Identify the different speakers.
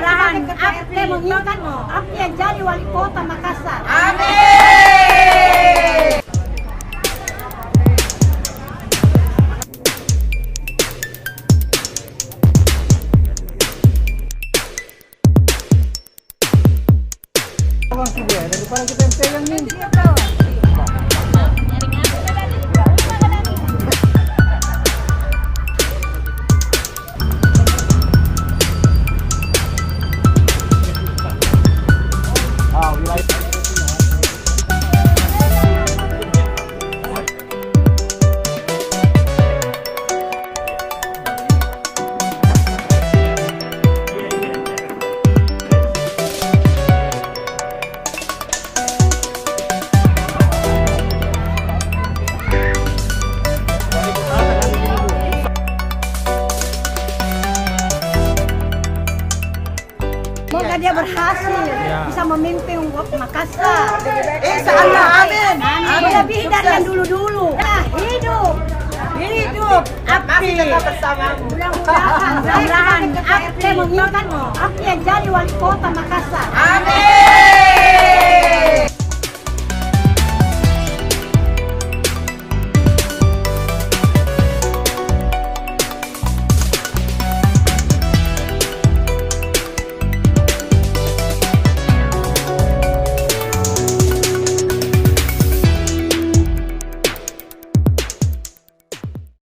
Speaker 1: mudah-mudahan Abdi menginginkan Abdi yang jadi wali kota Makassar.
Speaker 2: Amin.
Speaker 3: Daripada kita yang pegang nih.
Speaker 1: Semoga dia berhasil bisa memimpin Makassar.
Speaker 2: Insyaallah, amin.
Speaker 1: Lebih dari yang dulu-dulu. Hidup
Speaker 2: Masih
Speaker 1: Abdi.
Speaker 2: tetap bersamamu.
Speaker 1: Mudah-mudahan Abdi menginginkan Abdi yang jadi wali kota Makassar.
Speaker 2: Amin.